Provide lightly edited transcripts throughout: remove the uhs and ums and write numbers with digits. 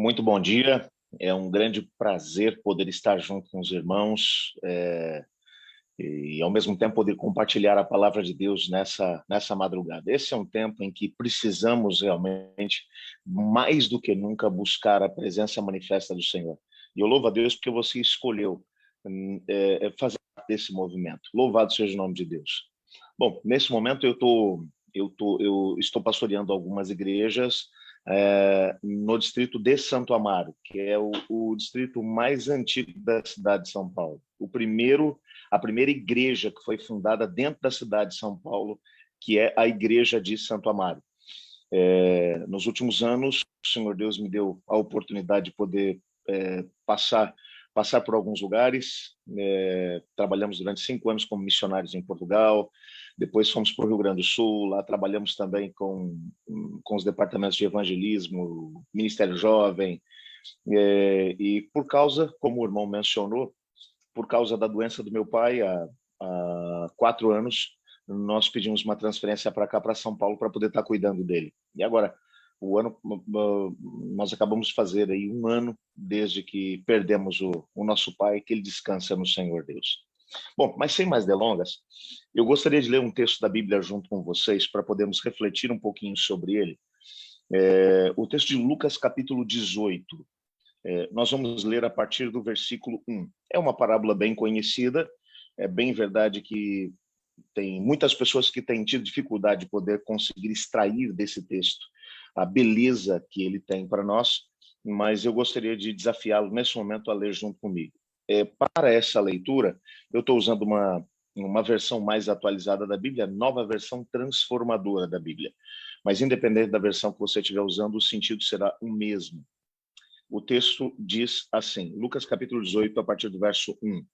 Muito bom dia. É um grande prazer poder estar junto com os irmãos e, ao mesmo tempo, poder compartilhar a palavra de Deus nessa madrugada. Esse é um tempo em que precisamos realmente, mais do que nunca, buscar a presença manifesta do Senhor. E eu louvo a Deus porque você escolheu fazer parte desse movimento. Louvado seja o nome de Deus. Bom, nesse momento eu estou pastoreando algumas igrejas no distrito de Santo Amaro, que é o distrito mais antigo da cidade de São Paulo. A primeira igreja que foi fundada dentro da cidade de São Paulo, que é a Igreja de Santo Amaro. Nos últimos anos, o Senhor Deus me deu a oportunidade de poder passar por alguns lugares. Trabalhamos durante 5 anos como missionários em Portugal. Depois fomos para o Rio Grande do Sul. Lá trabalhamos também com os departamentos de evangelismo, Ministério Jovem. E por causa, como o irmão mencionou, por causa da doença do meu pai, há 4 anos, nós pedimos uma transferência para cá, para São Paulo, para poder estar cuidando dele. E agora, nós acabamos de fazer aí 1 ano desde que perdemos o nosso pai, que ele descansa no Senhor Deus. Bom, mas sem mais delongas, eu gostaria de ler um texto da Bíblia junto com vocês para podermos refletir um pouquinho sobre ele. O texto de Lucas, capítulo 18. Nós vamos ler a partir do versículo 1. É uma parábola bem conhecida, é bem verdade que tem muitas pessoas que têm tido dificuldade de poder conseguir extrair desse texto a beleza que ele tem para nós, mas eu gostaria de desafiá-lo nesse momento a ler junto comigo. Para essa leitura, eu estou usando uma versão mais atualizada da Bíblia, nova versão transformadora da Bíblia. Mas independente da versão que você estiver usando, o sentido será o mesmo. O texto diz assim, Lucas capítulo 18, a partir do verso 1.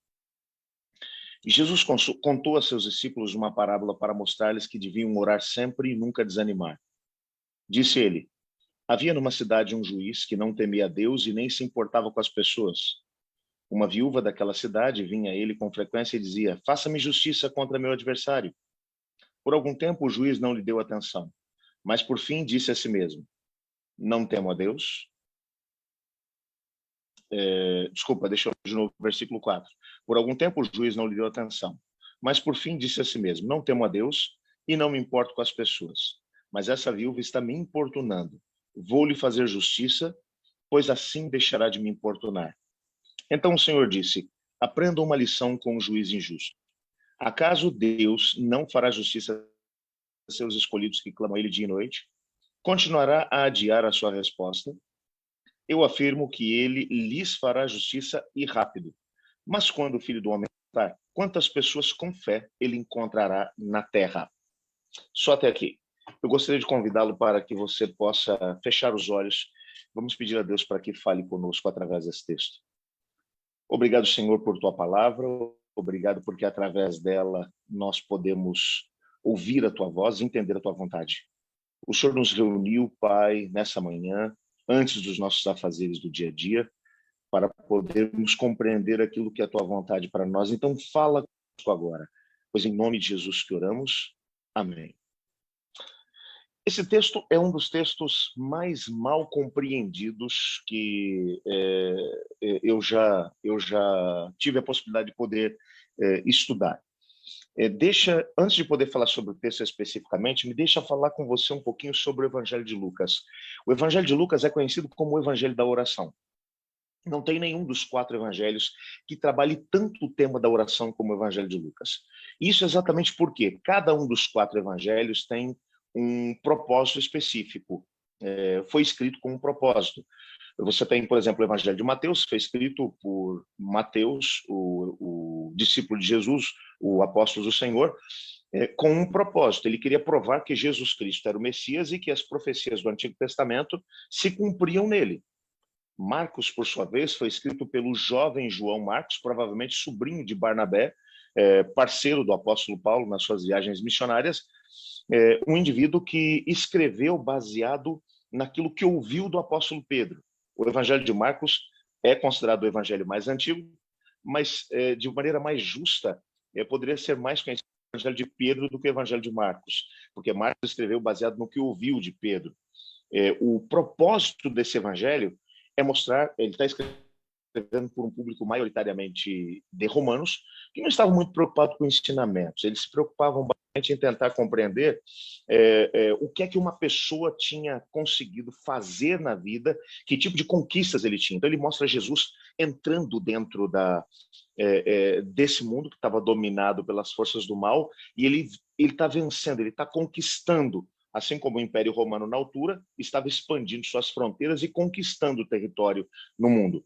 Jesus contou a seus discípulos uma parábola para mostrar-lhes que deviam orar sempre e nunca desanimar. Disse ele, havia numa cidade um juiz que não temia a Deus e nem se importava com as pessoas. Uma viúva daquela cidade vinha a ele com frequência e dizia, faça-me justiça contra meu adversário. Por algum tempo o juiz não lhe deu atenção, mas por fim disse a si mesmo, não temo a Deus. Desculpa, deixa eu ler de novo o versículo 4. Por algum tempo o juiz não lhe deu atenção, mas por fim disse a si mesmo, não temo a Deus e não me importo com as pessoas. Mas essa viúva está me importunando. Vou-lhe fazer justiça, pois assim deixará de me importunar. Então o Senhor disse, aprenda uma lição com o juiz injusto. Acaso Deus não fará justiça a seus escolhidos que clamam a ele dia e noite? Continuará a adiar a sua resposta? Eu afirmo que ele lhes fará justiça e rápido. Mas quando o Filho do Homem voltar, quantas pessoas com fé ele encontrará na terra? Só até aqui. Eu gostaria de convidá-lo para que você possa fechar os olhos. Vamos pedir a Deus para que fale conosco através desse texto. Obrigado, Senhor, por tua palavra. Obrigado porque através dela nós podemos ouvir a tua voz e entender a tua vontade. O Senhor nos reuniu, Pai, nessa manhã, antes dos nossos afazeres do dia a dia, para podermos compreender aquilo que é a tua vontade para nós. Então fala conosco agora, pois em nome de Jesus que oramos. Amém. Esse texto é um dos textos mais mal compreendidos que eu já tive a possibilidade de poder estudar. Antes de poder falar sobre o texto especificamente, me deixa falar com você um pouquinho sobre o Evangelho de Lucas. O Evangelho de Lucas é conhecido como o Evangelho da oração. Não tem nenhum dos 4 evangelhos que trabalhe tanto o tema da oração como o Evangelho de Lucas. Isso exatamente porque cada um dos 4 evangelhos tem um propósito específico. Foi escrito com um propósito. Você tem, por exemplo, o Evangelho de Mateus, foi escrito por Mateus, o discípulo de Jesus, o apóstolo do Senhor, com um propósito. Ele queria provar que Jesus Cristo era o Messias e que as profecias do Antigo Testamento se cumpriam nele. Marcos, por sua vez, foi escrito pelo jovem João Marcos, provavelmente sobrinho de Barnabé, parceiro do apóstolo Paulo nas suas viagens missionárias, um indivíduo que escreveu baseado naquilo que ouviu do apóstolo Pedro. O Evangelho de Marcos é considerado o evangelho mais antigo, mas de maneira mais justa, poderia ser mais conhecido o Evangelho de Pedro do que o Evangelho de Marcos, porque Marcos escreveu baseado no que ouviu de Pedro. O propósito desse evangelho é mostrar, ele está escrevendo por um público maioritariamente de romanos, que não estavam muito preocupados com ensinamentos, eles se preocupavam bastante em tentar compreender o que é que uma pessoa tinha conseguido fazer na vida, que tipo de conquistas ele tinha. Então ele mostra Jesus entrando dentro desse mundo que estava dominado pelas forças do mal, e ele está vencendo, ele está conquistando, assim como o Império Romano na altura estava expandindo suas fronteiras e conquistando o território no mundo.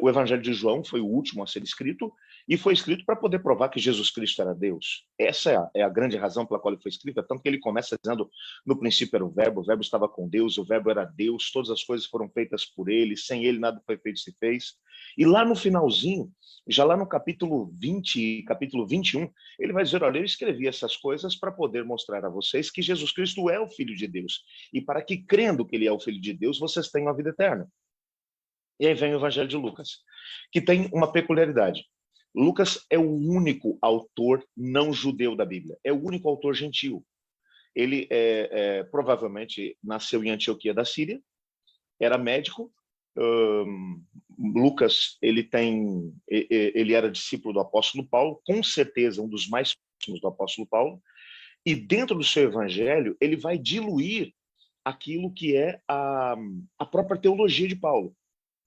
O Evangelho de João foi o último a ser escrito, e foi escrito para poder provar que Jesus Cristo era Deus. Essa é a grande razão pela qual ele foi escrito, tanto que ele começa dizendo, no princípio era o Verbo estava com Deus, o Verbo era Deus, todas as coisas foram feitas por ele, sem ele nada foi feito se fez. E lá no finalzinho, já lá no capítulo 20, capítulo 21, ele vai dizer, olha, eu escrevi essas coisas para poder mostrar a vocês que Jesus Cristo é o Filho de Deus, e para que, crendo que ele é o Filho de Deus, vocês tenham a vida eterna. E aí vem o Evangelho de Lucas, que tem uma peculiaridade. Lucas é o único autor não judeu da Bíblia, é o único autor gentil. Ele provavelmente nasceu em Antioquia da Síria, era médico. Lucas, ele era discípulo do apóstolo Paulo, com certeza um dos mais próximos do apóstolo Paulo, e dentro do seu evangelho ele vai diluir aquilo que é a própria teologia de Paulo.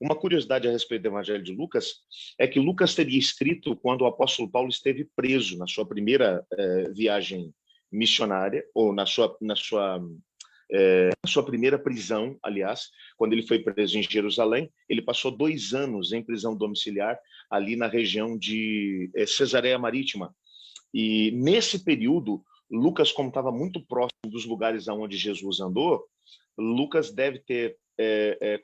Uma curiosidade a respeito do Evangelho de Lucas é que Lucas teria escrito quando o apóstolo Paulo esteve preso na sua primeira viagem missionária, ou na sua primeira prisão, aliás, quando ele foi preso em Jerusalém. Ele passou 2 anos em prisão domiciliar ali na região de Cesareia Marítima. E nesse período, Lucas, como estava muito próximo dos lugares aonde Jesus andou, Lucas deve ter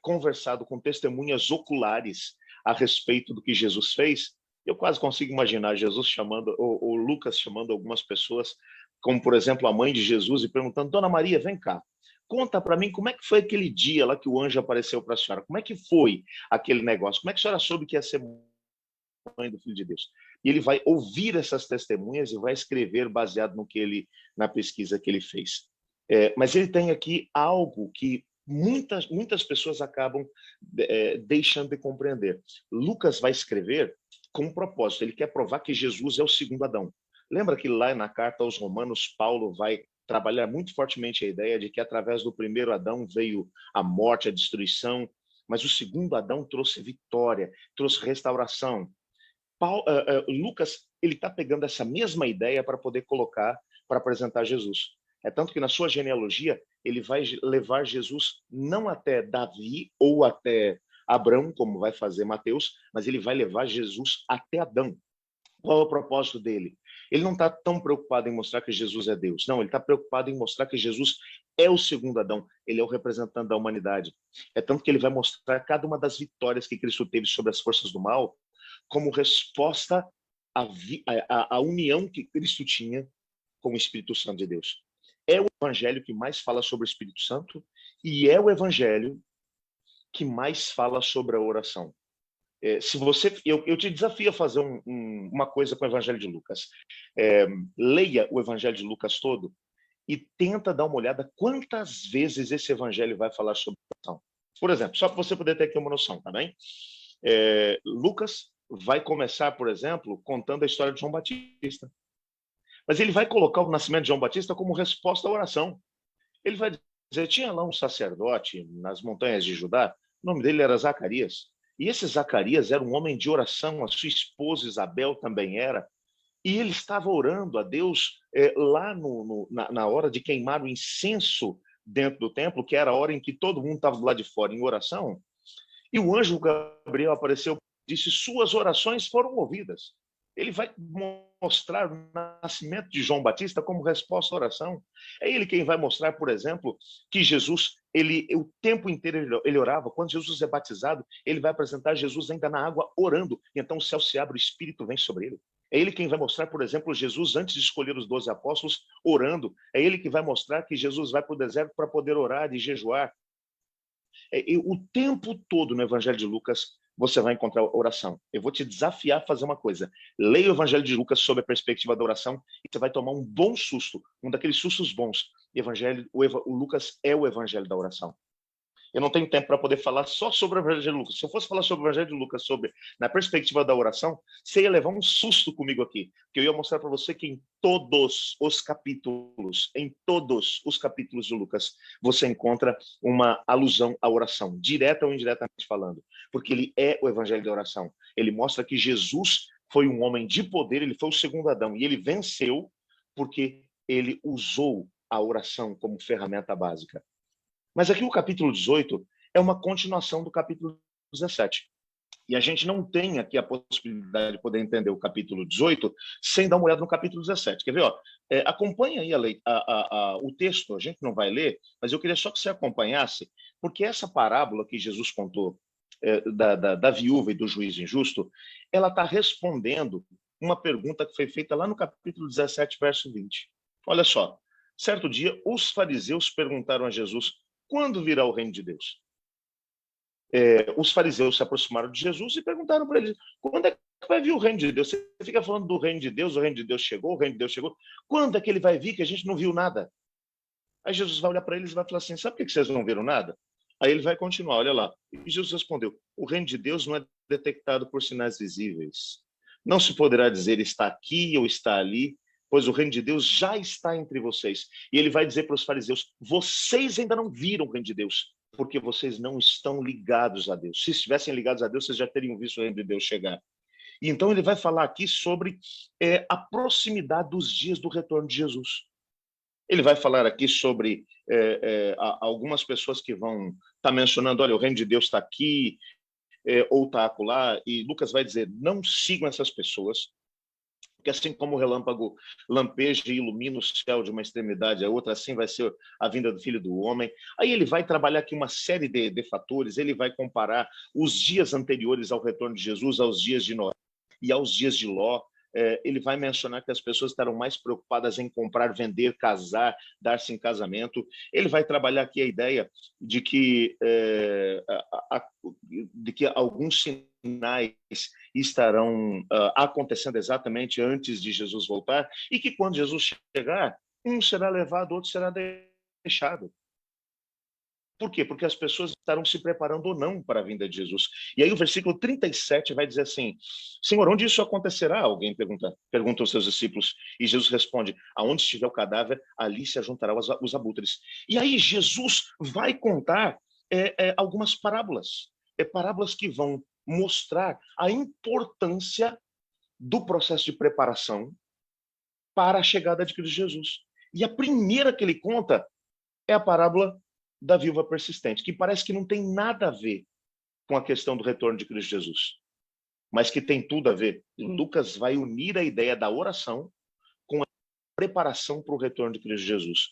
conversado com testemunhas oculares a respeito do que Jesus fez. Eu quase consigo imaginar Jesus chamando, ou Lucas chamando algumas pessoas, como por exemplo a mãe de Jesus, e perguntando, Dona Maria, vem cá, conta para mim como é que foi aquele dia lá que o anjo apareceu para a senhora, como é que foi aquele negócio, como é que a senhora soube que ia ser mãe do Filho de Deus? E ele vai ouvir essas testemunhas e vai escrever baseado na pesquisa que ele fez. Mas ele tem aqui algo que muitas pessoas acabam deixando de compreender. Lucas vai escrever com um propósito. Ele quer provar que Jesus é o segundo Adão. Lembra que lá na carta aos Romanos, Paulo vai trabalhar muito fortemente a ideia de que através do primeiro Adão veio a morte, a destruição, mas o segundo Adão trouxe vitória, trouxe restauração. Lucas, ele está pegando essa mesma ideia para poder colocar, para apresentar Jesus. É tanto que na sua genealogia, ele vai levar Jesus não até Davi ou até Abraão, como vai fazer Mateus, mas ele vai levar Jesus até Adão. Qual é o propósito dele? Ele não está tão preocupado em mostrar que Jesus é Deus. Não, ele está preocupado em mostrar que Jesus é o segundo Adão. Ele é o representante da humanidade. É tanto que ele vai mostrar cada uma das vitórias que Cristo teve sobre as forças do mal como resposta à união que Cristo tinha com o Espírito Santo de Deus. É o evangelho que mais fala sobre o Espírito Santo e é o evangelho que mais fala sobre a oração. Eu te desafio a fazer uma coisa com o Evangelho de Lucas. Leia o Evangelho de Lucas todo e tenta dar uma olhada quantas vezes esse Evangelho vai falar sobre oração. Por exemplo, só para você poder ter aqui uma noção, tá bem? Lucas vai começar, por exemplo, contando a história de João Batista. Mas ele vai colocar o nascimento de João Batista como resposta à oração. Ele vai dizer, tinha lá um sacerdote nas montanhas de Judá, o nome dele era Zacarias. E esse Zacarias era um homem de oração, a sua esposa Isabel também era, e ele estava orando a Deus lá na hora de queimar o incenso dentro do templo, que era a hora em que todo mundo estava do lado de fora em oração, e o anjo Gabriel apareceu e disse, suas orações foram ouvidas. Ele vai mostrar o nascimento de João Batista como resposta à oração. É ele quem vai mostrar, por exemplo, que Jesus, o tempo inteiro ele orava. Quando Jesus é batizado, ele vai apresentar Jesus ainda na água orando. E então o céu se abre, o Espírito vem sobre ele. É ele quem vai mostrar, por exemplo, Jesus antes de escolher os 12 apóstolos orando. É ele que vai mostrar que Jesus vai para o deserto para poder orar e jejuar. O tempo todo no Evangelho de Lucas você vai encontrar oração. Eu vou te desafiar a fazer uma coisa. Leia o Evangelho de Lucas sob a perspectiva da oração e você vai tomar um bom susto, um daqueles sustos bons. O Lucas é o Evangelho da oração. Eu não tenho tempo para poder falar só sobre o Evangelho de Lucas. Se eu fosse falar sobre o Evangelho de Lucas, na perspectiva da oração, você ia levar um susto comigo aqui. Porque eu ia mostrar para você que em todos os capítulos de Lucas, você encontra uma alusão à oração, direta ou indiretamente falando. Porque ele é o Evangelho da oração. Ele mostra que Jesus foi um homem de poder, ele foi o segundo Adão. E ele venceu porque ele usou a oração como ferramenta básica. Mas aqui o capítulo 18 é uma continuação do capítulo 17. E a gente não tem aqui a possibilidade de poder entender o capítulo 18 sem dar uma olhada no capítulo 17. Quer ver? Ó? Acompanha aí o texto, a gente não vai ler, mas eu queria só que você acompanhasse, porque essa parábola que Jesus contou da viúva e do juiz injusto, ela está respondendo uma pergunta que foi feita lá no capítulo 17, verso 20. Olha só, certo dia, os fariseus perguntaram a Jesus: quando virá o reino de Deus? Os fariseus se aproximaram de Jesus e perguntaram para ele: quando é que vai vir o reino de Deus? Você fica falando do reino de Deus, o reino de Deus chegou, o reino de Deus chegou. Quando é que ele vai vir que a gente não viu nada? Aí Jesus vai olhar para eles e vai falar assim: sabe por que vocês não viram nada? Aí ele vai continuar, olha lá. E Jesus respondeu: o reino de Deus não é detectado por sinais visíveis. Não se poderá dizer está aqui ou está ali, pois o reino de Deus já está entre vocês. E ele vai dizer para os fariseus: vocês ainda não viram o reino de Deus, porque vocês não estão ligados a Deus. Se estivessem ligados a Deus, vocês já teriam visto o reino de Deus chegar. E então ele vai falar aqui sobre a proximidade dos dias do retorno de Jesus. Ele vai falar aqui sobre algumas pessoas que vão estar mencionando: olha, o reino de Deus está aqui, ou está acolá, e Lucas vai dizer: não sigam essas pessoas, porque assim como o relâmpago lampeja e ilumina o céu de uma extremidade à outra, assim vai ser a vinda do Filho do Homem. Aí ele vai trabalhar aqui uma série de fatores, ele vai comparar os dias anteriores ao retorno de Jesus aos dias de Noé e aos dias de Ló. Ele vai mencionar que as pessoas estarão mais preocupadas em comprar, vender, casar, dar-se em casamento. Ele vai trabalhar aqui a ideia de que, alguns sinais estarão acontecendo exatamente antes de Jesus voltar, e que quando Jesus chegar, um será levado, outro será deixado. Por quê? Porque as pessoas estarão se preparando ou não para a vinda de Jesus. E aí o versículo 37 vai dizer assim: Senhor, onde isso acontecerá? Alguém pergunta aos seus discípulos. E Jesus responde: aonde estiver o cadáver, ali se ajuntarão os abutres. E aí Jesus vai contar algumas parábolas. Parábolas que vão mostrar a importância do processo de preparação para a chegada de Cristo Jesus. E a primeira que ele conta é a parábola da viúva persistente, que parece que não tem nada a ver com a questão do retorno de Cristo Jesus, mas que tem tudo a ver. Lucas vai unir a ideia da oração com a preparação para o retorno de Cristo Jesus.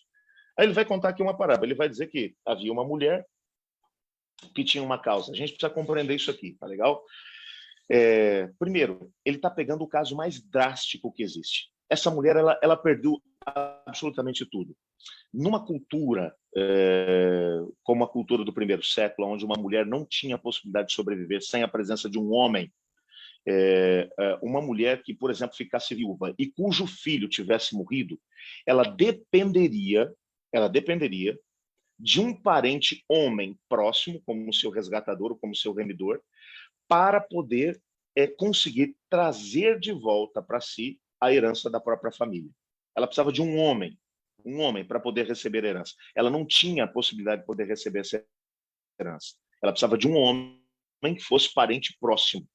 Aí ele vai contar aqui uma parábola. Ele vai dizer que havia uma mulher que tinha uma causa. A gente precisa compreender isso aqui, tá legal? Primeiro, ele está pegando o caso mais drástico que existe. Essa mulher, ela perdeu absolutamente tudo. Numa cultura como a cultura do primeiro século, onde uma mulher não tinha a possibilidade de sobreviver sem a presença de um homem, uma mulher que, por exemplo, ficasse viúva e cujo filho tivesse morrido, ela dependeria de um parente homem próximo, como seu resgatador ou como seu remidor, para poder conseguir trazer de volta para si a herança da própria família. Ela precisava de um homem para poder receber a herança. Ela não tinha a possibilidade de poder receber essa herança. Ela precisava de um homem que fosse parente próximo.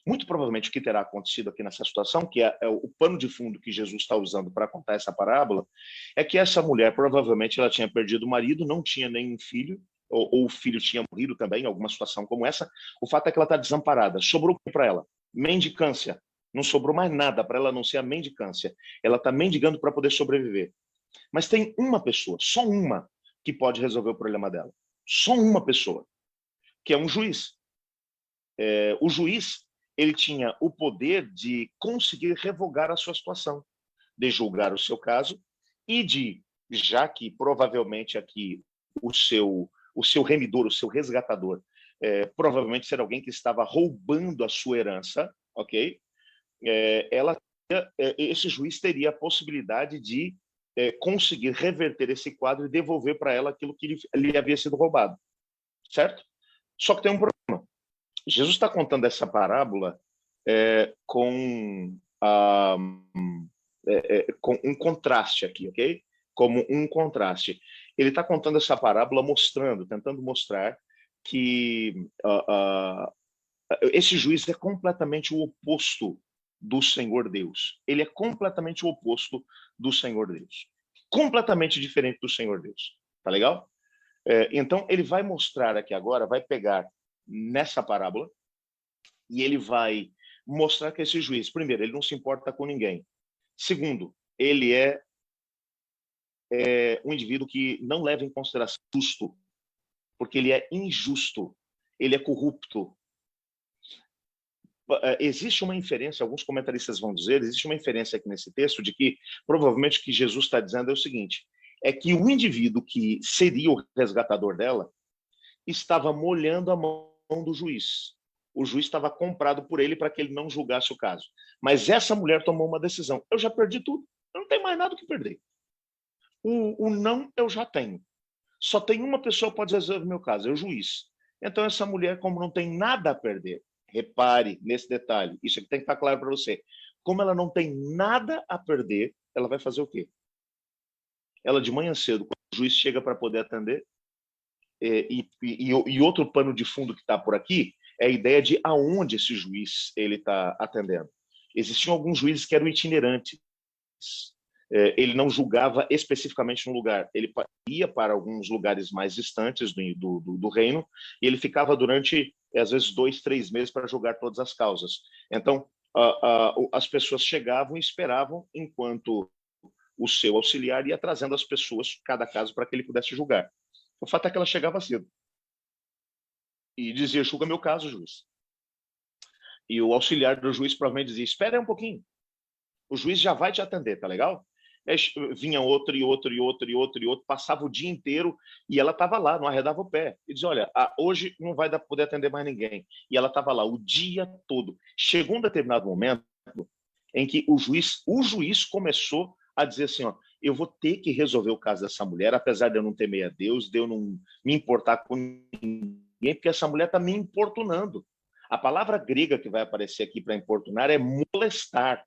Muito provavelmente o que terá acontecido aqui nessa situação, que é o pano de fundo que Jesus está usando para contar essa parábola, é que essa mulher provavelmente ela tinha perdido o marido, não tinha nenhum filho, ou o filho tinha morrido também, em alguma situação como essa. O fato é que ela está desamparada. Sobrou para ela mendicância. Não sobrou mais nada para ela a não ser a mendicância. Ela está mendigando para poder sobreviver. Mas tem uma pessoa, só uma, que pode resolver o problema dela. Só uma pessoa, que é um juiz. O juiz, ele tinha o poder de conseguir revogar a sua situação, de julgar o seu caso e de, já que provavelmente aqui o seu remidor, o seu resgatador, provavelmente ser alguém que estava roubando a sua herança, ok? Esse juiz teria a possibilidade de conseguir reverter esse quadro e devolver para ela aquilo que lhe havia sido roubado. certo? Só que tem um problema. Jesus está contando essa parábola com um contraste aqui, ok? Como um contraste. Ele está contando essa parábola tentando mostrar que esse juiz é completamente o oposto do Senhor Deus. Ele é completamente o oposto do Senhor Deus. Completamente diferente do Senhor Deus. Tá legal? Então, ele vai mostrar aqui agora, vai pegar nessa parábola e ele vai mostrar que esse juiz, primeiro, ele não se importa com ninguém. Segundo, ele é um indivíduo que não leva em consideração justo, porque ele é injusto, ele é corrupto. Existe uma inferência, alguns comentaristas vão dizer, existe uma inferência aqui nesse texto de que provavelmente o que Jesus está dizendo é o seguinte, é que o indivíduo que seria o resgatador dela estava molhando a mão do juiz. O juiz estava comprado por ele para que ele não julgasse o caso. Mas essa mulher tomou uma decisão. Eu já perdi tudo. Eu não tenho mais nada o que perder. O não eu já tenho. Só tem uma pessoa que pode resolver o meu caso, é o juiz. Então essa mulher, como não tem nada a perder, repare nesse detalhe, isso aqui tem que estar claro para você. Como ela não tem nada a perder, ela vai fazer o quê? Ela de manhã cedo, quando o juiz chega para poder atender, e outro pano de fundo que está por aqui é a ideia de aonde esse juiz ele está atendendo. Existiam alguns juízes que eram itinerantes. Ele não julgava especificamente no lugar. Ele ia para alguns lugares mais distantes do reino e ele ficava durante, às vezes, 2, 3 meses para julgar todas as causas. Então, as pessoas chegavam e esperavam enquanto o seu auxiliar ia trazendo as pessoas, cada caso, para que ele pudesse julgar. O fato é que ela chegava cedo e dizia, julga meu caso, juiz. E o auxiliar do juiz provavelmente dizia, espera aí um pouquinho, o juiz já vai te atender, tá legal? Aí vinha outro, passava o dia inteiro e ela estava lá, não arredava o pé. E dizia, olha, hoje não vai poder atender mais ninguém. E ela estava lá o dia todo. Chegou um determinado momento em que o juiz começou a dizer assim, ó, eu vou ter que resolver o caso dessa mulher, apesar de eu não temer a Deus, de eu não me importar com ninguém, porque essa mulher está me importunando. A palavra grega que vai aparecer aqui para importunar é molestar.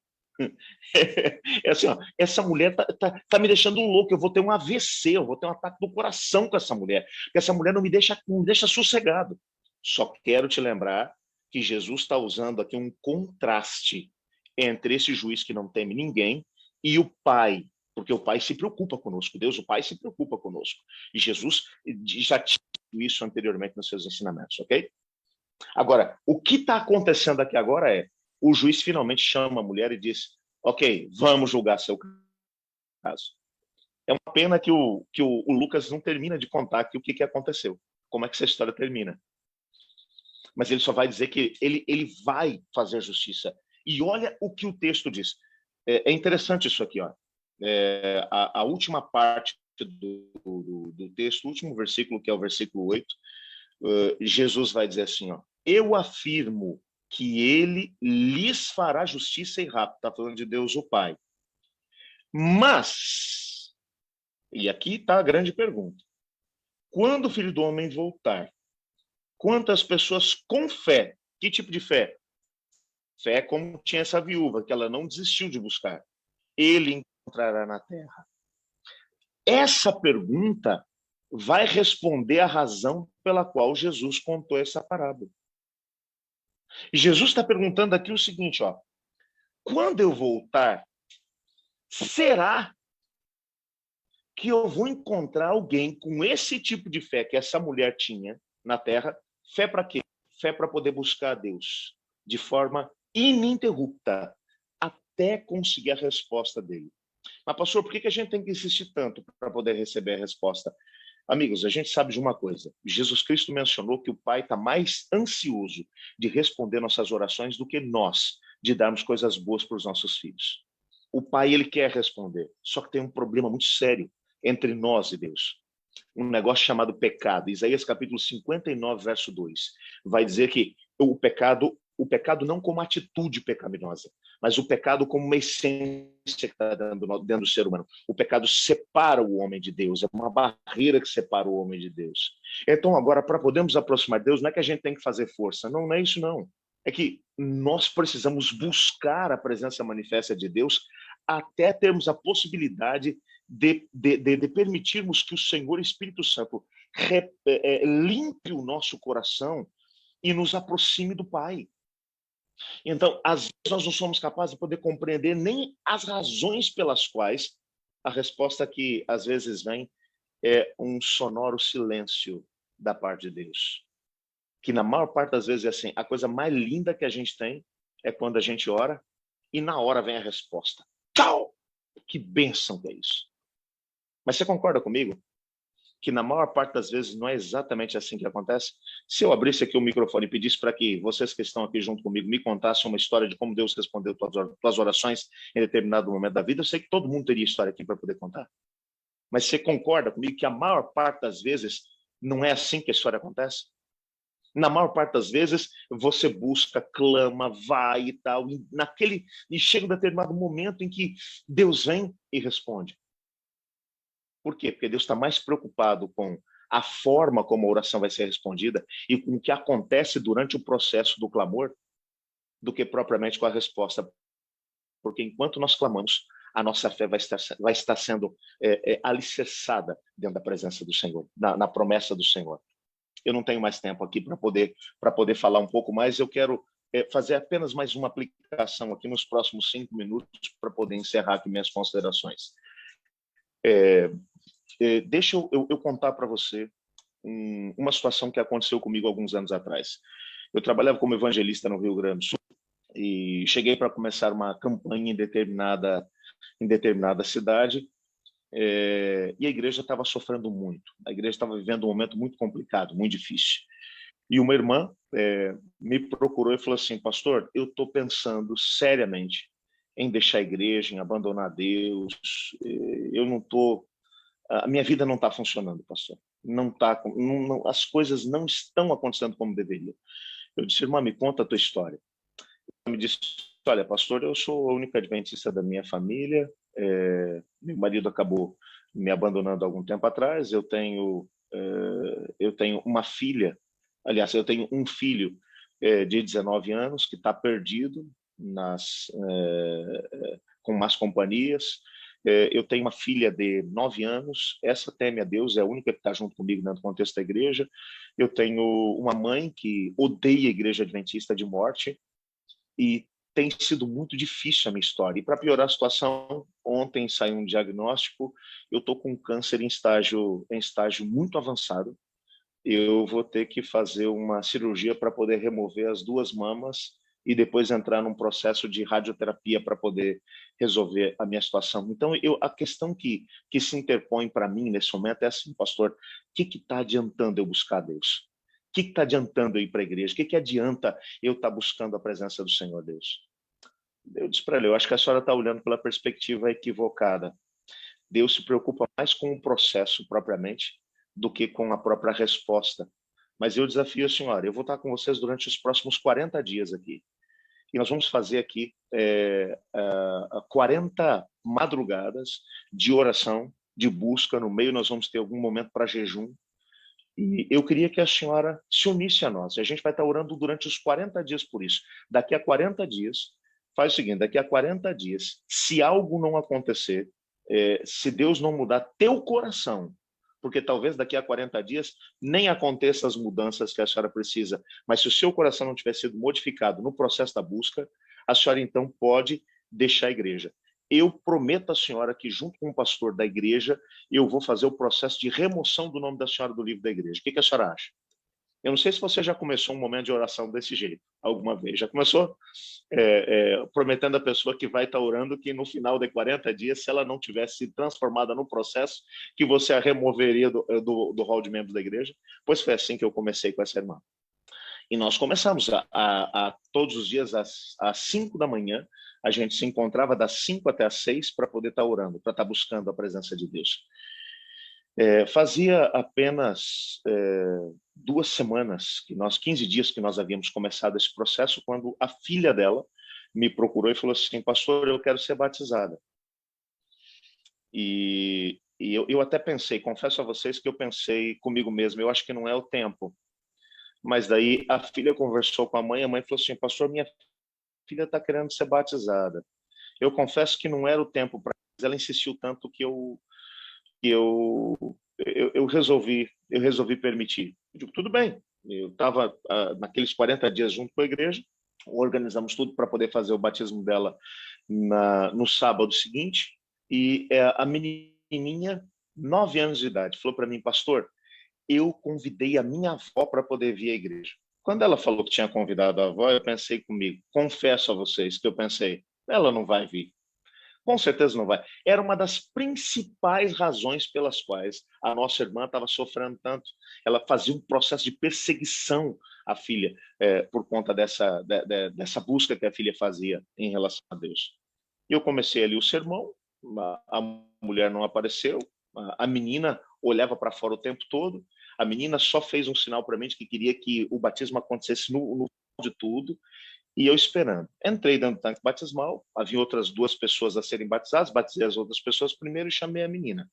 É assim, ó, essa mulher tá me deixando louco, eu vou ter um AVC, eu vou ter um ataque do coração com essa mulher, porque essa mulher não me deixa sossegado. Só quero te lembrar que Jesus está usando aqui um contraste entre esse juiz que não teme ninguém e o Pai, porque o Pai se preocupa conosco, Deus, o Pai se preocupa conosco. E Jesus já tinha isso anteriormente nos seus ensinamentos, ok? Agora, o que está acontecendo aqui agora é, o juiz finalmente chama a mulher e diz, ok, vamos julgar seu caso. É uma pena que o Lucas não termina de contar aqui o que aconteceu, como é que essa história termina. Mas ele só vai dizer que ele vai fazer justiça. E olha o que o texto diz. É interessante isso aqui, ó. A última parte do texto, o último versículo, que é o versículo 8, Jesus vai dizer assim, ó, eu afirmo que ele lhes fará justiça e rápido. Está falando de Deus o Pai. Mas, e aqui está a grande pergunta, quando o Filho do Homem voltar, quantas pessoas com fé, que tipo de fé? Fé como tinha essa viúva, que ela não desistiu de buscar. Ele encontrará na terra. Essa pergunta vai responder a razão pela qual Jesus contou essa parábola. E Jesus está perguntando aqui o seguinte, ó, quando eu voltar, será que eu vou encontrar alguém com esse tipo de fé que essa mulher tinha na terra? Fé para quê? Fé para poder buscar a Deus de forma ininterrupta até conseguir a resposta dele. Mas, pastor, por que a gente tem que insistir tanto para poder receber a resposta? Amigos, a gente sabe de uma coisa. Jesus Cristo mencionou que o Pai está mais ansioso de responder nossas orações do que nós, de darmos coisas boas para os nossos filhos. O Pai, ele quer responder, só que tem um problema muito sério entre nós e Deus. Um negócio chamado pecado. Isaías capítulo 59, verso 2, vai dizer que o pecado o pecado não como atitude pecaminosa, mas o pecado como uma essência que está dentro do ser humano. O pecado separa o homem de Deus, é uma barreira que separa o homem de Deus. Então, agora, para podermos aproximar de Deus, não é que a gente tem que fazer força, não, não é isso, não. É que nós precisamos buscar a presença manifesta de Deus até termos a possibilidade de permitirmos que o Senhor Espírito Santo limpe o nosso coração e nos aproxime do Pai. Então, às vezes nós não somos capazes de poder compreender nem as razões pelas quais a resposta que às vezes vem é um sonoro silêncio da parte de Deus. Que na maior parte das vezes é assim, a coisa mais linda que a gente tem é quando a gente ora e na hora vem a resposta. Tchau! Que bênção que é isso. Mas você concorda comigo que na maior parte das vezes não é exatamente assim que acontece? Se eu abrisse aqui o microfone e pedisse para que vocês que estão aqui junto comigo me contassem uma história de como Deus respondeu tuas orações em determinado momento da vida, eu sei que todo mundo teria história aqui para poder contar. Mas você concorda comigo que a maior parte das vezes não é assim que a história acontece? Na maior parte das vezes, você busca, clama, vai e tal, e chega um determinado momento em que Deus vem e responde. Por quê? Porque Deus está mais preocupado com a forma como a oração vai ser respondida e com o que acontece durante o processo do clamor do que propriamente com a resposta. Porque enquanto nós clamamos, a nossa fé vai estar sendo alicerçada dentro da presença do Senhor, na promessa do Senhor. Eu não tenho mais tempo aqui para poder falar um pouco mais. Eu quero fazer apenas mais uma aplicação aqui nos próximos 5 minutos para poder encerrar aqui minhas considerações. Deixa eu contar para você uma situação que aconteceu comigo alguns anos atrás. Eu trabalhava como evangelista no Rio Grande do Sul e cheguei para começar uma campanha em determinada cidade. E a igreja estava sofrendo muito. A igreja estava vivendo um momento muito complicado, muito difícil. E uma irmã me procurou e falou assim: pastor, eu estou pensando seriamente em deixar a igreja, em abandonar Deus. Eu não estou... A minha vida não está funcionando, pastor. As coisas não estão acontecendo como deveriam. Eu disse: irmã, me conta a tua história. Ela me disse: olha, pastor, eu sou a única adventista da minha família. Meu marido acabou me abandonando há algum tempo atrás. Eu tenho uma filha, aliás, eu tenho um filho de 19 anos que está perdido com más companhias. Eu tenho uma filha de 9 anos, essa teme a Deus, é a única que está junto comigo dentro do contexto da igreja. Eu tenho uma mãe que odeia a igreja adventista de morte e tem sido muito difícil a minha história. E para piorar a situação, ontem saiu um diagnóstico, eu estou com câncer em estágio muito avançado. Eu vou ter que fazer uma cirurgia para poder remover as 2 mamas e depois entrar num processo de radioterapia para poder resolver a minha situação. Então, a questão que se interpõe para mim nesse momento é assim: pastor, o que está adiantando eu buscar Deus? O que está adiantando eu ir para a igreja? O que adianta eu estar buscando a presença do Senhor Deus? Eu disse para ele: eu acho que a senhora está olhando pela perspectiva equivocada. Deus se preocupa mais com o processo propriamente do que com a própria resposta. Mas eu desafio a senhora: eu vou estar com vocês durante os próximos 40 dias aqui. E nós vamos fazer aqui 40 madrugadas de oração, de busca. No meio nós vamos ter algum momento para jejum. E eu queria que a senhora se unisse a nós. A gente vai estar orando durante os 40 dias por isso. Daqui a 40 dias, faz o seguinte: daqui a 40 dias, se algo não acontecer, se Deus não mudar teu coração, porque talvez daqui a 40 dias nem aconteça as mudanças que a senhora precisa, mas se o seu coração não tiver sido modificado no processo da busca, a senhora então pode deixar a igreja. Eu prometo à senhora que, junto com o pastor da igreja, eu vou fazer o processo de remoção do nome da senhora do livro da igreja. O que a senhora acha? Eu não sei se você já começou um momento de oração desse jeito, alguma vez. Já começou prometendo à pessoa que vai estar orando que no final de 40 dias, se ela não tivesse sido transformada no processo, que você a removeria do hall de membros da igreja? Pois foi assim que eu comecei com essa irmã. E nós começamos a todos os dias às 5 da manhã, a gente se encontrava das 5 até as 6 para poder estar orando, para estar buscando a presença de Deus. Fazia apenas 2 semanas, 15 dias que nós havíamos começado esse processo, quando a filha dela me procurou e falou assim: pastor, eu quero ser batizada. E eu até pensei, confesso a vocês que eu pensei comigo mesmo, eu acho que não é o tempo. Mas daí a filha conversou com a mãe falou assim: pastor, minha filha está querendo ser batizada. Eu confesso que não era o tempo para ela, insistiu tanto que eu resolvi permitir. Eu digo, tudo bem. Eu estava naqueles 40 dias junto com a igreja, organizamos tudo para poder fazer o batismo dela no sábado seguinte, e a menininha, 9 anos de idade, falou para mim: pastor, eu convidei a minha avó para poder vir à igreja. Quando ela falou que tinha convidado a avó, eu pensei comigo, confesso a vocês que eu pensei, ela não vai vir. Com certeza não vai. Era uma das principais razões pelas quais a nossa irmã estava sofrendo tanto. Ela fazia um processo de perseguição à filha por conta dessa busca que a filha fazia em relação a Deus. Eu comecei ali o sermão, a mulher não apareceu, a menina olhava para fora o tempo todo, a menina só fez um sinal para mim de que queria que o batismo acontecesse no final de tudo, e eu esperando. Entrei dentro do tanque batismal, havia outras 2 pessoas a serem batizadas, batizei as outras pessoas primeiro e chamei a menina.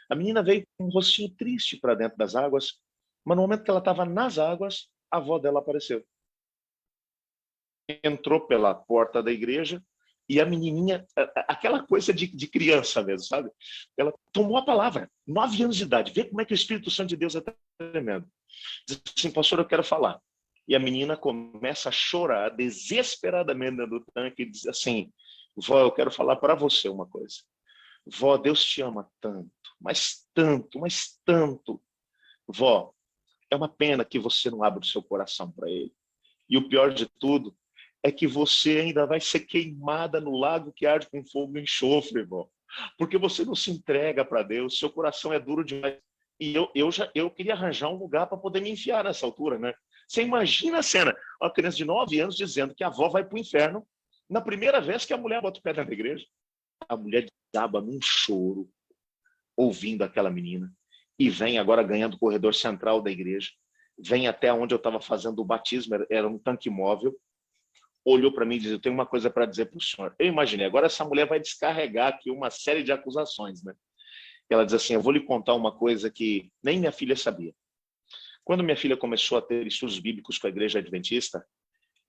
A menina veio com um rostinho triste para dentro das águas, mas no momento que ela estava nas águas, a avó dela apareceu. Entrou pela porta da igreja e a menininha, aquela coisa de criança mesmo, sabe? Ela tomou a palavra, 9 anos de idade. Vê como é que o Espírito Santo de Deus é tremendo. Diz assim: pastor, eu quero falar. E a menina começa a chorar desesperadamente dentro do tanque e diz assim: vó, eu quero falar para você uma coisa. Vó, Deus te ama tanto, mas tanto, mas tanto. Vó, é uma pena que você não abre o seu coração para ele. E o pior de tudo é que você ainda vai ser queimada no lago que arde com fogo e enxofre, irmão. Porque você não se entrega para Deus, seu coração é duro demais. E eu queria arranjar um lugar para poder me enfiar nessa altura, né? Você imagina a cena, uma criança de 9 anos dizendo que a avó vai para o inferno na primeira vez que a mulher bota o pé dentro da igreja. A mulher desaba num choro, ouvindo aquela menina, e vem agora ganhando o corredor central da igreja, vem até onde eu estava fazendo o batismo, era um tanque móvel, olhou para mim e disse: eu tenho uma coisa para dizer para o senhor. Eu imaginei, agora essa mulher vai descarregar aqui uma série de acusações, né? Ela diz assim: eu vou lhe contar uma coisa que nem minha filha sabia. Quando minha filha começou a ter estudos bíblicos com a igreja adventista,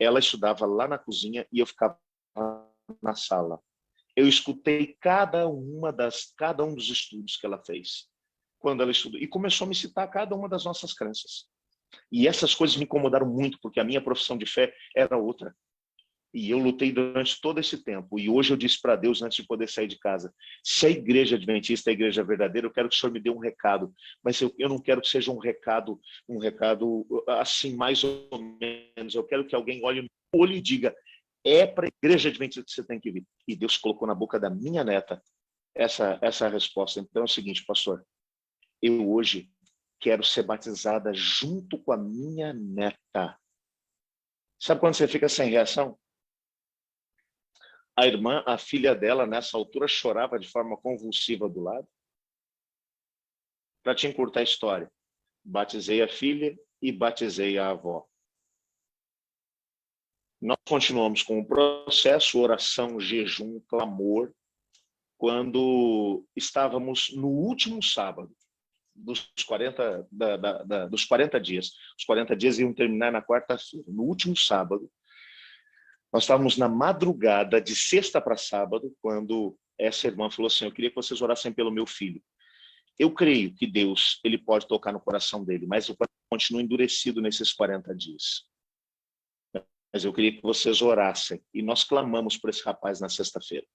ela estudava lá na cozinha e eu ficava na sala. Eu escutei cada um dos estudos que ela fez quando ela estudou, e começou a me citar cada uma das nossas crenças. E essas coisas me incomodaram muito, porque a minha profissão de fé era outra. E eu lutei durante todo esse tempo. E hoje eu disse para Deus, antes de poder sair de casa: se a igreja adventista é a igreja verdadeira, eu quero que o Senhor me dê um recado. Mas eu não quero que seja um recado assim, mais ou menos. Eu quero que alguém olhe no olho e diga: é para a igreja adventista que você tem que vir. E Deus colocou na boca da minha neta essa resposta. Então é o seguinte, pastor: eu hoje quero ser batizada junto com a minha neta. Sabe quando você fica sem reação? A irmã, a filha dela, nessa altura, chorava de forma convulsiva do lado. Para te encurtar a história, batizei a filha e batizei a avó. Nós continuamos com o processo, oração, jejum, clamor, quando estávamos no último sábado dos 40, dos 40 dias. Os 40 dias iam terminar na quarta-feira. No último sábado, nós estávamos na madrugada de sexta para sábado, quando essa irmã falou assim: eu queria que vocês orassem pelo meu filho. Eu creio que Deus, ele pode tocar no coração dele, mas o coração continua endurecido nesses 40 dias. Mas eu queria que vocês orassem. E nós clamamos por esse rapaz na sexta-feira.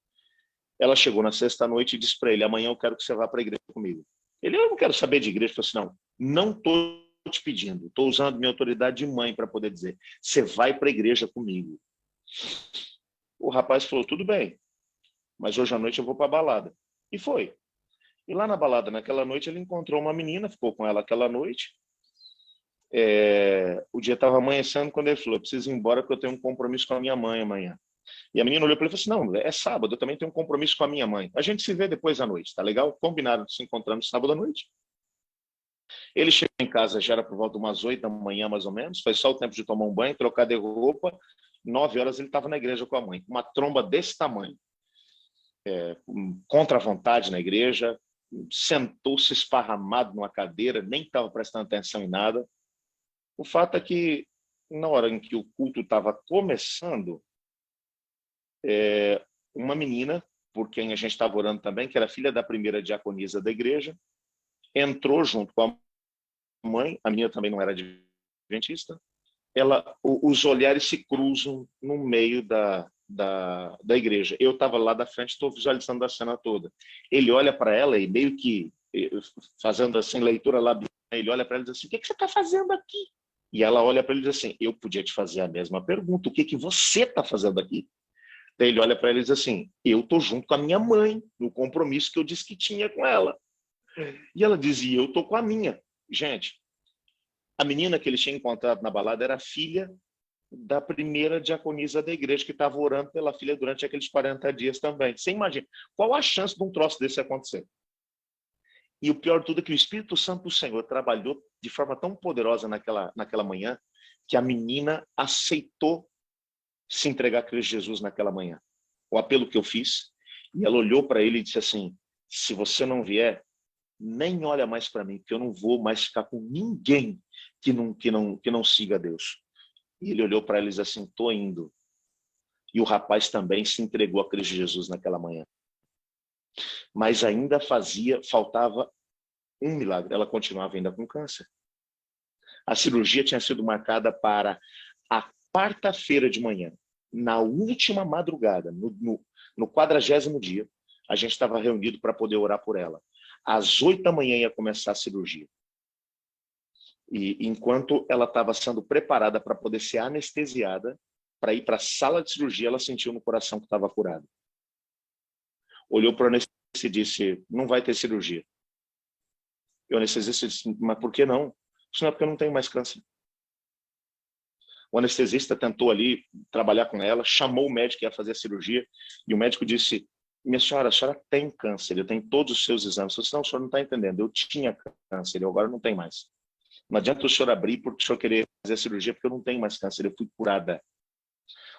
Ela chegou na sexta-noite e disse para ele: amanhã eu quero que você vá para a igreja comigo. Ele: eu não quero saber de igreja. Eu falei assim: não estou te pedindo. Estou usando minha autoridade de mãe para poder dizer: você vai para a igreja comigo. O rapaz falou: tudo bem, mas hoje à noite eu vou para a balada. E foi. E lá na balada, naquela noite, ele encontrou uma menina, ficou com ela aquela noite. O dia estava amanhecendo quando ele falou: eu preciso ir embora porque eu tenho um compromisso com a minha mãe amanhã. E a menina olhou para ele e falou assim: não, é sábado, eu também tenho um compromisso com a minha mãe. A gente se vê depois à noite, tá legal? Combinaram de se encontrar no sábado à noite. Ele chegou em casa, já era por volta de umas 8 da manhã, mais ou menos, foi só o tempo de tomar um banho, trocar de roupa. 9 horas ele estava na igreja com a mãe, uma tromba desse tamanho, contra a vontade na igreja, sentou-se esparramado numa cadeira, nem estava prestando atenção em nada. O fato é que, na hora em que o culto estava começando, uma menina, por quem a gente estava orando também, que era filha da primeira diaconisa da igreja, entrou junto com a mãe, a menina também não era adventista, os olhares se cruzam no meio da igreja. Eu estava lá da frente, estou visualizando a cena toda. Ele olha para ela e meio que, fazendo assim, leitura lá, ele olha para ela e diz assim, o que você está fazendo aqui? E ela olha para ele e diz assim, eu podia te fazer a mesma pergunta, o que você está fazendo aqui? Daí ele olha para ela e diz assim, eu estou junto com a minha mãe, no compromisso que eu disse que tinha com ela. E ela dizia, eu estou com a minha. Gente, a menina que ele tinha encontrado na balada era filha da primeira diaconisa da igreja, que estava orando pela filha durante aqueles 40 dias também. Você imagina, qual a chance de um troço desse acontecer? E o pior de tudo é que o Espírito Santo do Senhor trabalhou de forma tão poderosa naquela manhã, que a menina aceitou se entregar a Cristo Jesus naquela manhã. O apelo que eu fiz, e ela olhou para ele e disse assim, se você não vier, nem olha mais para mim, porque eu não vou mais ficar com ninguém que não siga a Deus. E ele olhou para ela e disse assim, estou indo. E o rapaz também se entregou a Cristo Jesus naquela manhã. Mas ainda faltava um milagre. Ela continuava ainda com câncer. A cirurgia tinha sido marcada para a quarta-feira de manhã. Na última madrugada, no 40º dia, a gente estava reunido para poder orar por ela. Às 8 da manhã ia começar a cirurgia. E enquanto ela estava sendo preparada para poder ser anestesiada, para ir para a sala de cirurgia, ela sentiu no coração que estava curado. Olhou para o anestesista e disse, não vai ter cirurgia. E o anestesista disse, mas por que não? Isso não é porque eu não tenho mais câncer. O anestesista tentou ali trabalhar com ela, chamou o médico que ia fazer a cirurgia, e o médico disse, minha senhora, a senhora tem câncer, eu tenho todos os seus exames. Eu disse, não, o senhor não está entendendo, eu tinha câncer, eu agora não tenho mais. Não adianta o senhor abrir porque o senhor querer fazer a cirurgia, porque eu não tenho mais câncer, eu fui curada.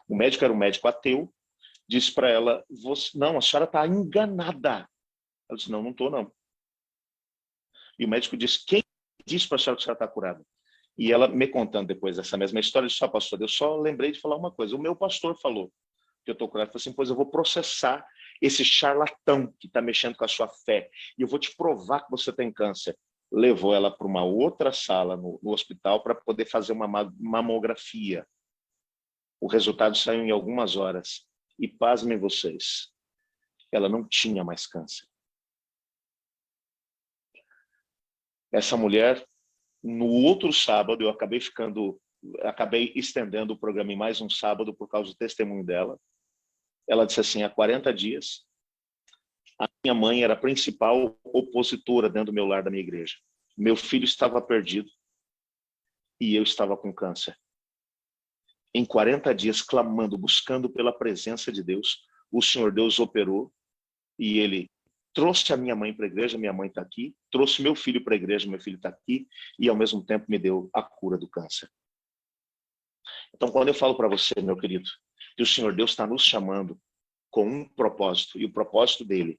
O médico era um médico ateu, disse para ela, não, a senhora está enganada. Ela disse, não estou não. E o médico disse, quem disse para a senhora que a senhora está curada? E ela me contando depois dessa mesma história, disse, pastor, eu só lembrei de falar uma coisa, o meu pastor falou que eu estou curado. Eu falei assim, pois eu vou processar esse charlatão que está mexendo com a sua fé, e eu vou te provar que você tem câncer. Levou ela para uma outra sala no hospital para poder fazer uma mamografia. O resultado saiu em algumas horas. E pasmem vocês, ela não tinha mais câncer. Essa mulher, no outro sábado, eu acabei estendendo o programa em mais um sábado por causa do testemunho dela. Ela disse assim, há 40 dias, a minha mãe era a principal opositora dentro do meu lar da minha igreja. Meu filho estava perdido e eu estava com câncer. Em 40 dias, clamando, buscando pela presença de Deus, o Senhor Deus operou e ele trouxe a minha mãe para a igreja, minha mãe está aqui, trouxe meu filho para a igreja, meu filho está aqui, e ao mesmo tempo me deu a cura do câncer. Então, quando eu falo para você, meu querido, que o Senhor Deus está nos chamando com um propósito, e o propósito dele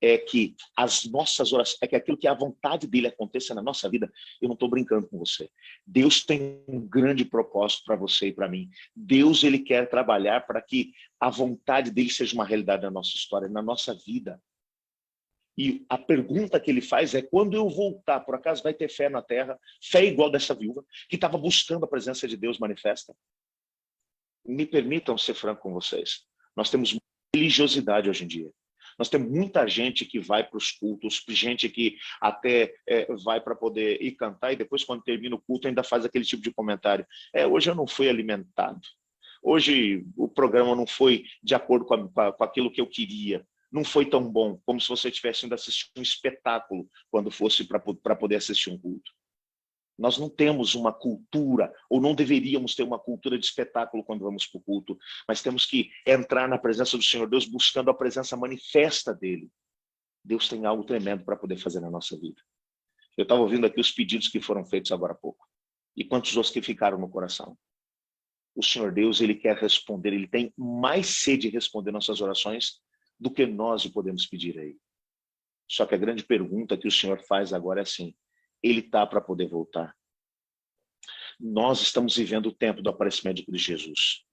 é que as nossas orações, é que aquilo que é a vontade dele aconteça na nossa vida, eu não estou brincando com você. Deus tem um grande propósito para você e para mim. Deus, ele quer trabalhar para que a vontade dele seja uma realidade na nossa história, na nossa vida. E a pergunta que ele faz é, quando eu voltar, por acaso vai ter fé na terra, fé igual dessa viúva, que estava buscando a presença de Deus manifesta? Me permitam ser franco com vocês. Nós temos religiosidade hoje em dia. Nós temos muita gente que vai para os cultos, gente que até vai para poder ir cantar e depois, quando termina o culto, ainda faz aquele tipo de comentário. Hoje eu não fui alimentado. Hoje o programa não foi de acordo com aquilo que eu queria. Não foi tão bom, como se você estivesse indo assistir um espetáculo quando fosse para poder assistir um culto. Nós não temos uma cultura, ou não deveríamos ter uma cultura de espetáculo quando vamos para o culto, mas temos que entrar na presença do Senhor Deus buscando a presença manifesta dele. Deus tem algo tremendo para poder fazer na nossa vida. Eu estava ouvindo aqui os pedidos que foram feitos agora há pouco. E quantos outros que ficaram no coração. O Senhor Deus, Ele quer responder, Ele tem mais sede de responder nossas orações do que nós lhe podemos pedir a Ele. Só que a grande pergunta que o Senhor faz agora é assim, Ele está para poder voltar. Nós estamos vivendo o tempo do aparecimento de Cristo Jesus.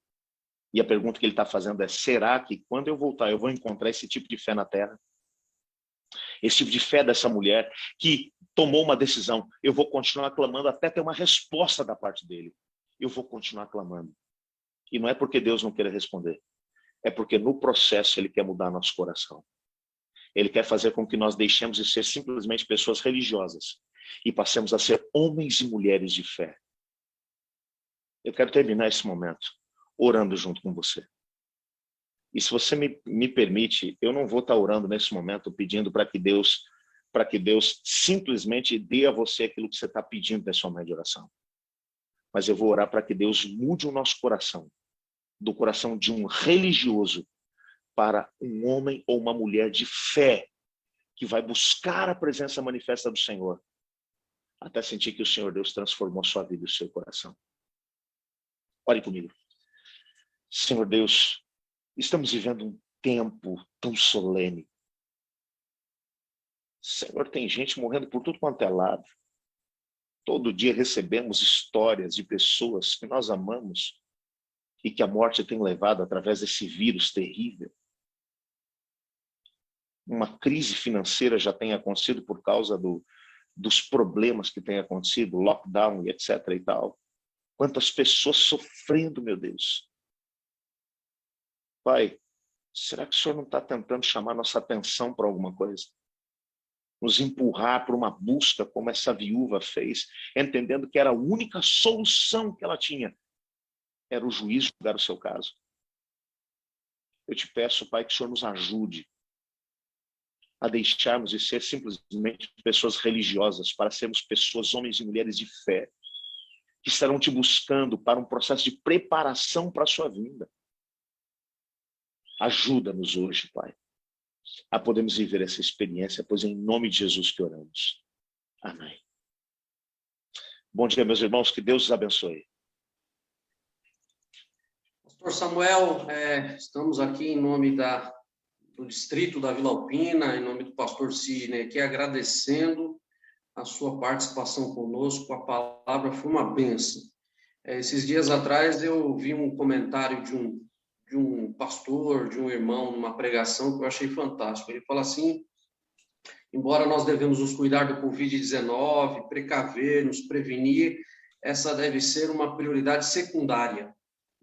E a pergunta que Ele está fazendo é, será que quando eu voltar eu vou encontrar esse tipo de fé na terra? Esse tipo de fé dessa mulher que tomou uma decisão, eu vou continuar clamando até ter uma resposta da parte dele. Eu vou continuar clamando. E não é porque Deus não queira responder. É porque no processo Ele quer mudar nosso coração. Ele quer fazer com que nós deixemos de ser simplesmente pessoas religiosas e passemos a ser homens e mulheres de fé. Eu quero terminar esse momento orando junto com você. E se você me permite, eu não vou estar orando nesse momento pedindo para que Deus simplesmente dê a você aquilo que você está pedindo nesse momento de oração. Mas eu vou orar para que Deus mude o nosso coração, do coração de um religioso para um homem ou uma mulher de fé, que vai buscar a presença manifesta do Senhor, até sentir que o Senhor Deus transformou sua vida e o seu coração. Ore comigo. Senhor Deus, estamos vivendo um tempo tão solene. Senhor, tem gente morrendo por tudo quanto é lado. Todo dia recebemos histórias de pessoas que nós amamos e que a morte tem levado através desse vírus terrível. Uma crise financeira já tem acontecido por causa dos problemas que têm acontecido, lockdown e etc. e tal. Quantas pessoas sofrendo, meu Deus. Pai, será que o Senhor não está tentando chamar nossa atenção para alguma coisa? Nos empurrar para uma busca como essa viúva fez, entendendo que era a única solução que ela tinha, era o juiz julgar o seu caso. Eu te peço, Pai, que o Senhor nos ajude a deixarmos de ser simplesmente pessoas religiosas, para sermos pessoas, homens e mulheres de fé, que estarão te buscando para um processo de preparação para a sua vinda. Ajuda-nos hoje, Pai, a podermos viver essa experiência, pois é em nome de Jesus que oramos. Amém. Bom dia, meus irmãos, que Deus os abençoe. Pastor Samuel, estamos aqui em nome do distrito da Vila Alpina, em nome do pastor Sidney, aqui agradecendo a sua participação conosco. A palavra foi uma bênção. Esses dias atrás eu vi um comentário de um pastor, de um irmão, numa pregação que eu achei fantástico. Ele fala assim, embora nós devemos nos cuidar do Covid-19, precaver, nos prevenir, essa deve ser uma prioridade secundária.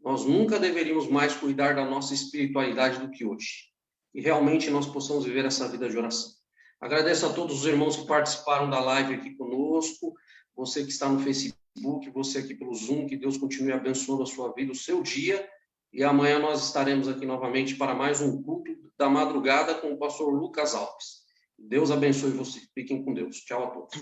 Nós nunca deveríamos mais cuidar da nossa espiritualidade do que hoje. E realmente nós possamos viver essa vida de oração. Agradeço a todos os irmãos que participaram da live aqui conosco, você que está no Facebook, você aqui pelo Zoom, que Deus continue abençoando a sua vida, o seu dia. E amanhã nós estaremos aqui novamente para mais um culto da madrugada com o pastor Lucas Alves. Deus abençoe você. Fiquem com Deus. Tchau a todos.